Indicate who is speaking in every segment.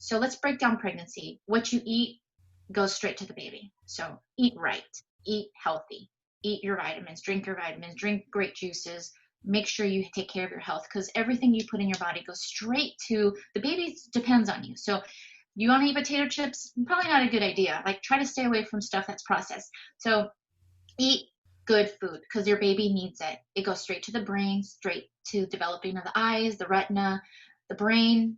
Speaker 1: So let's break down pregnancy. What you eat goes straight to the baby. So eat right, eat healthy, eat your vitamins, drink great juices, make sure you take care of your health, because everything you put in your body goes straight to the baby. Depends on you. So you want to eat potato chips? Probably not a good idea. Like, try to stay away from stuff that's processed. So eat good food, because your baby needs it. It goes straight to the brain, straight to developing of the eyes, the retina, the brain,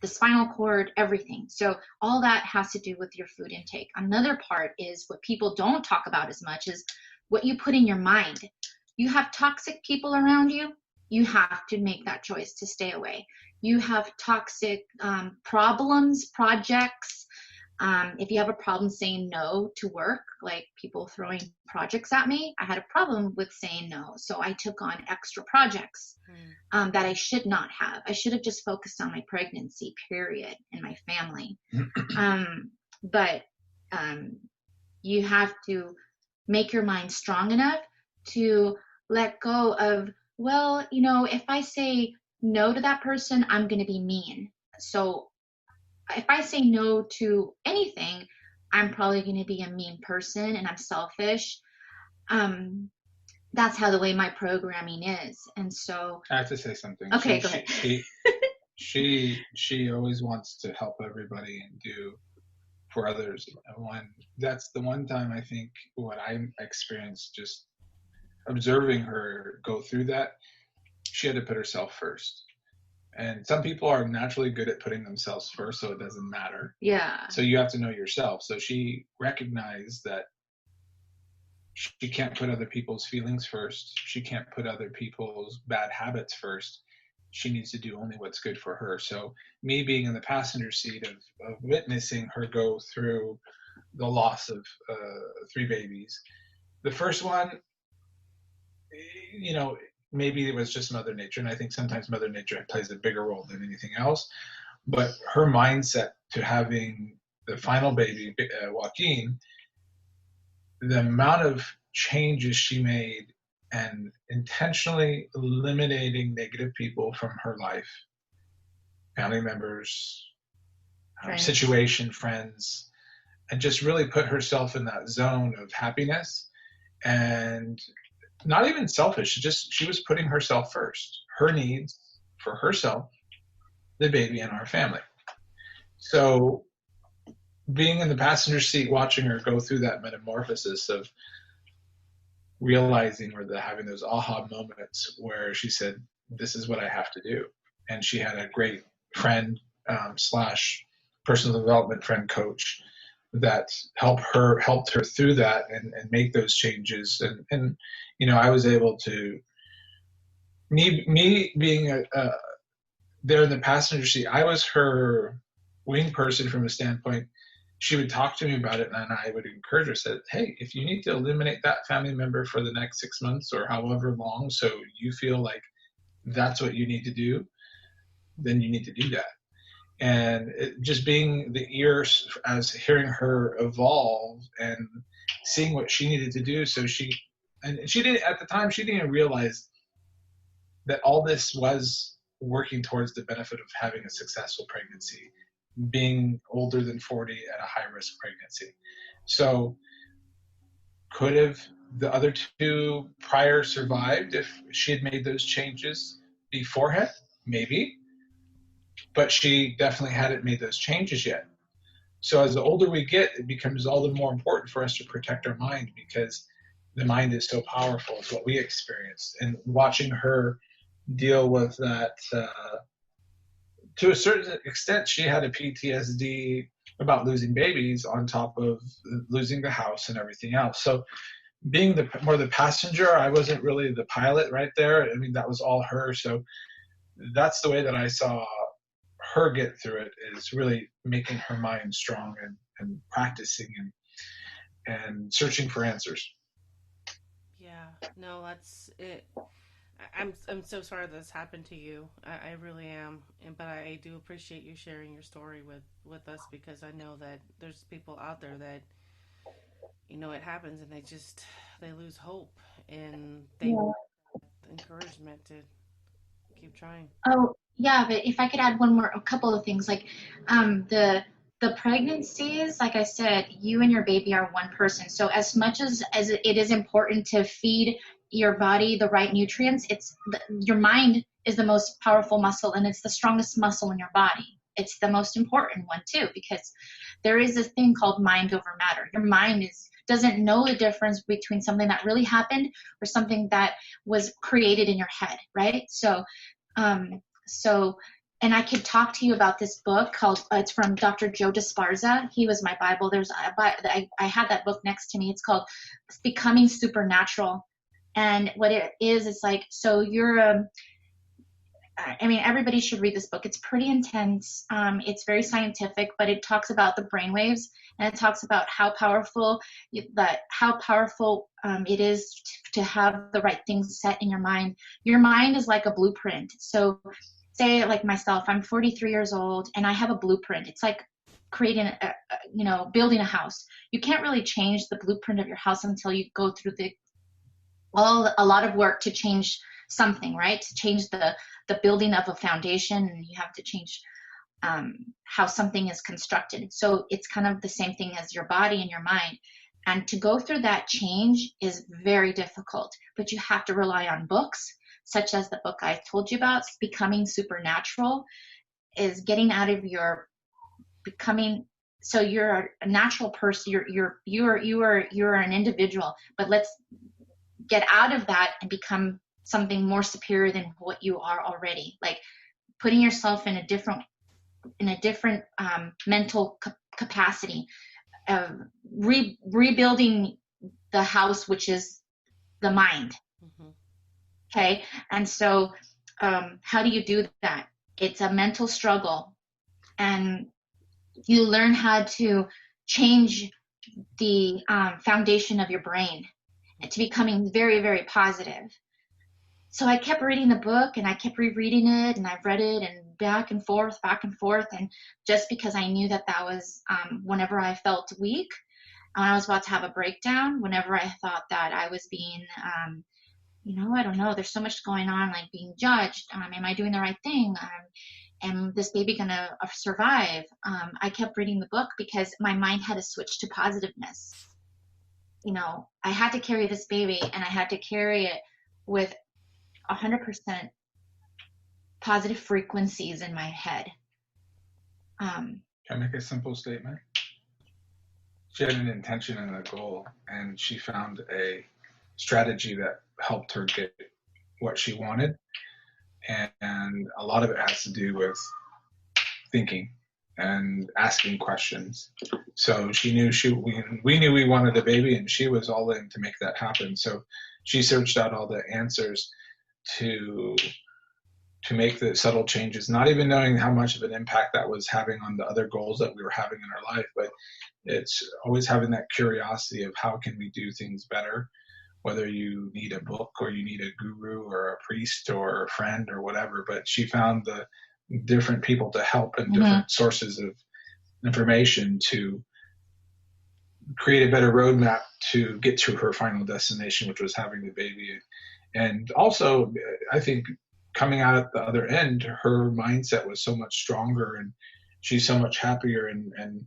Speaker 1: the spinal cord, everything. So all that has to do with your food intake. Another part is what people don't talk about as much is what you put in your mind. You have toxic people around you, you have to make that choice to stay away. You have toxic problems, projects. If you have a problem saying no to work, like people throwing projects at me, I had a problem with saying no. So I took on extra projects that I should not have. I should have just focused on my pregnancy, period, and my family. But you have to make your mind strong enough to let go of, well, you know, if I say no to that person, I'm going to be mean. So if I say no to anything, I'm probably going to be a mean person and I'm selfish. That's how the way my programming is. And so
Speaker 2: I have to say something.
Speaker 1: Okay, go ahead.
Speaker 2: She always wants to help everybody and do for others. And that's the one time I think what I experienced just observing her go through that, she had to put herself first. And some people are naturally good at putting themselves first, so it doesn't matter.
Speaker 1: Yeah.
Speaker 2: So you have to know yourself. So she recognized that she can't put other people's feelings first. She can't put other people's bad habits first. She needs to do only what's good for her. So me being in the passenger seat of witnessing her go through the loss of 3 babies. The first one, you know, maybe it was just Mother Nature, and I think sometimes Mother Nature plays a bigger role than anything else. But her mindset to having the final baby, Joaquin, the amount of changes she made and intentionally eliminating negative people from her life, family members, situation, friends, and just really put herself in that zone of happiness and not even selfish. She was putting herself first, her needs for herself, the baby, and our family. So being in the passenger seat, watching her go through that metamorphosis of realizing or having those aha moments where she said, this is what I have to do. And she had a great friend slash personal development friend coach that helped her through that and make those changes. And you know, I was able to, me being there in the passenger seat, I was her wing person from a standpoint. She would talk to me about it, and I would encourage her, said, hey, if you need to eliminate that family member for the next 6 months or however long, so you feel like that's what you need to do, then you need to do that. And just being the ears as hearing her evolve and seeing what she needed to do. So she didn't, at the time, she didn't realize that all this was working towards the benefit of having a successful pregnancy, being older than 40 at a high risk pregnancy. So could have the other 2 prior survived if she had made those changes beforehand? Maybe. But she definitely hadn't made those changes yet. So as the older we get, it becomes all the more important for us to protect our mind, because the mind is so powerful. It's what we experienced. And watching her deal with that, to a certain extent, she had a PTSD about losing babies on top of losing the house and everything else. So being more the passenger, I wasn't really the pilot right there. I mean, that was all her. So that's the way that I saw her get through it, is really making her mind strong and practicing and searching for answers.
Speaker 3: Yeah, no, that's it. I'm so sorry this happened to you. I really am, but I do appreciate you sharing your story with us, because I know that there's people out there that, you know, it happens and they lose hope, and they need encouragement to keep trying.
Speaker 1: Oh, Yeah, but if I could add a couple of things, like the pregnancies, like I said, you and your baby are one person. So as much as it is important to feed your body the right nutrients, your mind is the most powerful muscle, and it's the strongest muscle in your body. It's the most important one too, because there is this thing called mind over matter. Your mind doesn't know the difference between something that really happened or something that was created in your head, right? Um, so, and I could talk to you about this book called, it's from Dr. Joe Disparza. He was my Bible. I had that book next to me. It's called Becoming Supernatural. And what it is, it's like, so I mean, everybody should read this book. It's pretty intense. It's very scientific, but it talks about the brainwaves, and it talks about how powerful it is to have the right things set in your mind. Your mind is like a blueprint. So, say like myself, I'm 43 years old, and I have a blueprint. It's like creating building a house. You can't really change the blueprint of your house until you go through a lot of work to change something, right? To change the building of a foundation, and you have to change how something is constructed. So it's kind of the same thing as your body and your mind. And to go through that change is very difficult, but you have to rely on books, such as the book I told you about, Becoming Supernatural, is getting out of your becoming. So you're a natural person. You're an individual, but let's get out of that and become something more superior than what you are already. Like putting yourself in a different mental capacity, rebuilding the house, which is the mind.
Speaker 3: Mm-hmm.
Speaker 1: Okay, and so how do you do that? It's a mental struggle, and you learn how to change the foundation of your brain to becoming very, very positive. So I kept reading the book, and I kept rereading it, and I've read it and back and forth, back and forth. And just because I knew that was whenever I felt weak, when I was about to have a breakdown, whenever I thought that I was being, I don't know, there's so much going on, like being judged. Am I doing the right thing? Am this baby going to survive? I kept reading the book because my mind had to switch to positiveness. I had to carry this baby, and I had to carry it with 100% positive frequencies in my head.
Speaker 2: Can I make a simple statement? She had an intention and a goal, and she found a strategy that helped her get what she wanted. And a lot of it has to do with thinking and asking questions. So she knew we knew we wanted a baby, and she was all in to make that happen. So she searched out all the answers to make the subtle changes, not even knowing how much of an impact that was having on the other goals that we were having in our life. But it's always having that curiosity of how can we do things better, whether you need a book or you need a guru or a priest or a friend or whatever. But she found the different people to help and different sources of information to create a better roadmap to get to her final destination, which was having the baby. And also, I think coming out at the other end, her mindset was so much stronger, and she's so much happier, and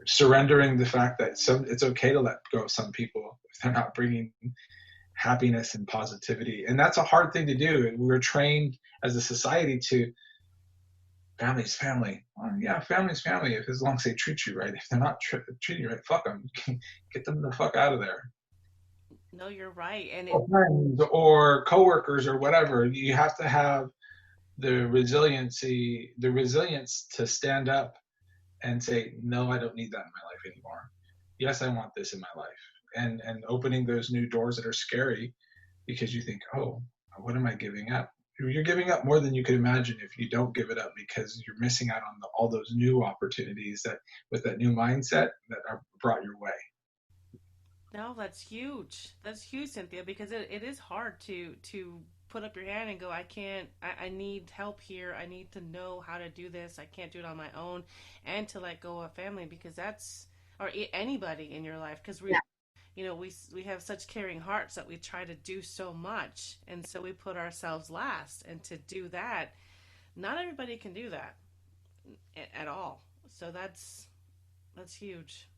Speaker 2: surrendering the fact that it's okay to let go of some people if they're not bringing happiness and positivity. And that's a hard thing to do. We're trained as a society to family's family. Well, yeah, family's family as long as they treat you right. If they're not treating you right, fuck them. Get them the fuck out of there.
Speaker 3: No, you're right. And
Speaker 2: or friends or coworkers or whatever. You have to have the resilience to stand up and say, no, I don't need that in my life anymore. Yes, I want this in my life. And opening those new doors that are scary because you think, oh, what am I giving up? You're giving up more than you could imagine if you don't give it up, because you're missing out on all those new opportunities that with that new mindset that are brought your way.
Speaker 3: no, that's huge. That's huge, Cynthia, because it is hard to put up your hand and go, I can't, I need help here. I need to know how to do this. I can't do it on my own, and to let go of family, because that's, or anybody in your life, because we have such caring hearts that we try to do so much, and so we put ourselves last. And to do that, not everybody can do that at all. So that's huge.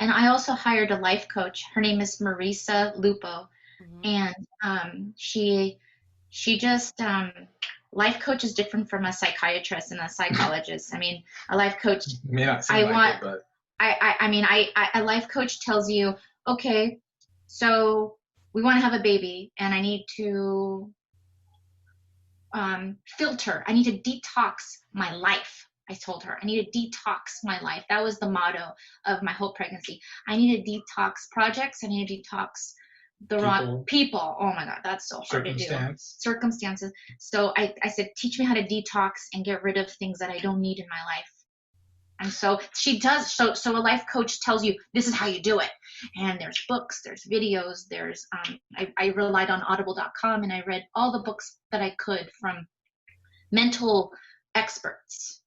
Speaker 1: And I also hired a life coach. Her name is Marisa Lupo,
Speaker 3: Hmm.
Speaker 1: and she just life coach is different from a psychiatrist and a psychologist. I mean, a life coach,
Speaker 2: May not seem
Speaker 1: I
Speaker 2: like
Speaker 1: want
Speaker 2: it, but
Speaker 1: I mean, a life coach tells you, okay, so we want to have a baby, and I need to filter. I need to detox my life. I told her I need to detox my life. That was the motto of my whole pregnancy. I need to detox projects. I need to detox the wrong
Speaker 2: people,
Speaker 1: people. Oh my God, that's so hard to do. Circumstances. So I said, teach me how to detox and get rid of things that I don't need in my life. And so she does. So a life coach tells you this is how you do it. And there's books, there's videos, there's I relied on audible.com, and I read all the books that I could from mental experts.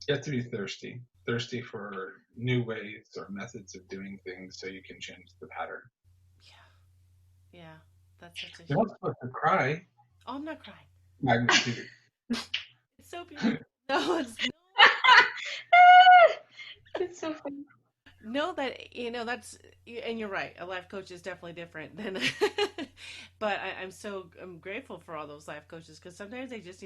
Speaker 2: you have to be thirsty for new ways or methods of doing things so you can change the pattern.
Speaker 3: Yeah, yeah, that's such a
Speaker 2: You're
Speaker 3: huge.
Speaker 2: not supposed to cry.
Speaker 3: Oh, I'm not crying.
Speaker 2: I'm kidding.
Speaker 3: It's so beautiful. No, it's
Speaker 1: It's so funny.
Speaker 3: no that that's, and you're right. A life coach is definitely different than, but I'm grateful for all those life coaches, because sometimes they just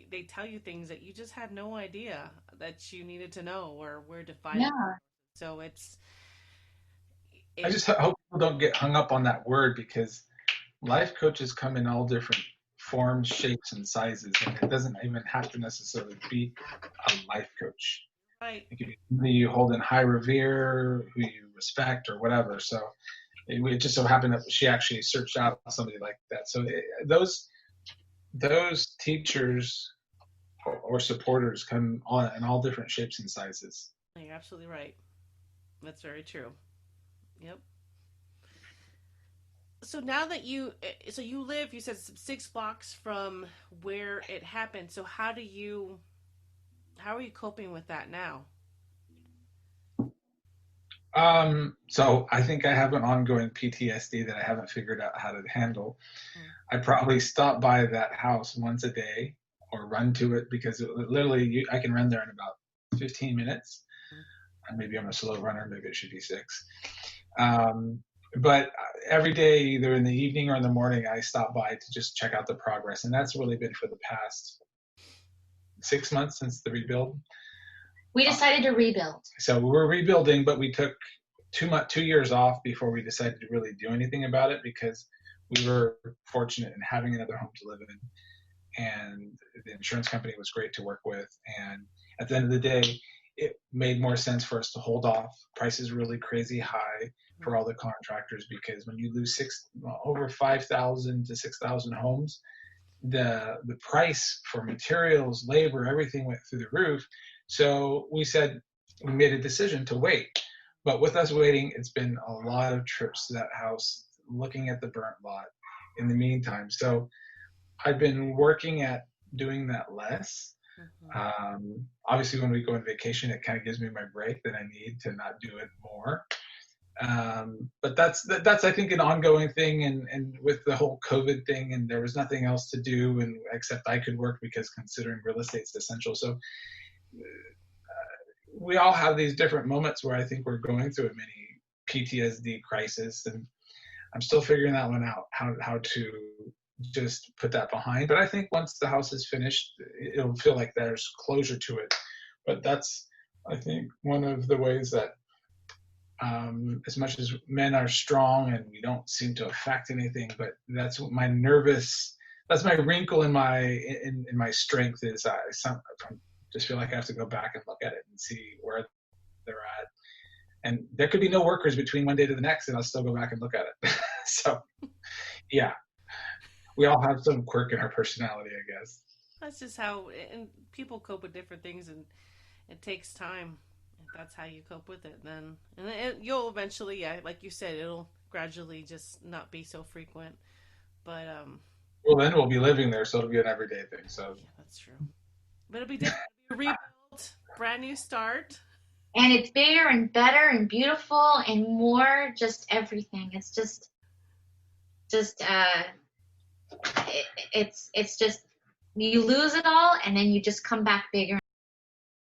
Speaker 3: they tell you things that you just had no idea that you needed to know, or where to find it.
Speaker 1: Yeah.
Speaker 3: So
Speaker 2: I
Speaker 3: it
Speaker 2: just hope people don't get hung up on that word, because life coaches come in all different forms, shapes, and sizes, and it doesn't even have to necessarily be a life coach.
Speaker 3: right.
Speaker 2: It could be somebody you hold in high revere, who you respect, or whatever. So it just so happened that she actually searched out somebody like that. So those teachers or supporters come on in all different shapes and sizes.
Speaker 3: You're absolutely right. That's very true. Yep. So now that you live, you said 6 blocks from where it happened. So how are you coping with that now?
Speaker 2: So I think I have an ongoing PTSD that I haven't figured out how to handle.
Speaker 3: Mm.
Speaker 2: I probably stop by that house once a day or run to it, because literally I can run there in about 15 minutes.
Speaker 3: Mm.
Speaker 2: And maybe I'm a slow runner. Maybe it should be 6. Um, but every day, either in the evening or in the morning, I stop by to just check out the progress. And that's really been for the past 6 months since the rebuild.
Speaker 1: We decided to rebuild.
Speaker 2: So we're rebuilding, but we took 2 years off before we decided to really do anything about it, because we were fortunate in having another home to live in, and the insurance company was great to work with. And at the end of the day, it made more sense for us to hold off. Prices really crazy high for all the contractors, because when you lose over 5,000 to 6,000 homes, the price for materials, labor, everything went through the roof. So we made a decision to wait. But with us waiting, it's been a lot of trips to that house, looking at the burnt lot in the meantime. So I've been working at doing that less.
Speaker 3: Mm-hmm.
Speaker 2: Obviously, when we go on vacation, it kind of gives me my break that I need to not do it more. But that's I think an ongoing thing, and with the whole COVID thing, and there was nothing else to do, and except I could work, because considering real estate's essential. So we all have these different moments where I think we're going through a mini PTSD crisis, and I'm still figuring that one out, how to just put that behind. But I think once the house is finished, it'll feel like there's closure to it. But that's, I think, one of the ways that, as much as men are strong and we don't seem to affect anything, but that's my wrinkle in my strength is I just feel like I have to go back and look at it and see where they're at. And there could be no workers between one day to the next, and I'll still go back and look at it. So, yeah, we all have some quirk in our personality, I guess.
Speaker 3: That's just how, and people cope with different things, and it takes time. If that's how you cope with it, then you'll eventually, yeah, like you said, it'll gradually just not be so frequent. But
Speaker 2: Well, then we'll be living there, so it'll be an everyday thing. So
Speaker 3: yeah, that's true. But it'll be different. It'll be a rebuild, brand new start.
Speaker 1: And it's bigger and better and beautiful and more just everything. It's just it's just you lose it all and then you just come back bigger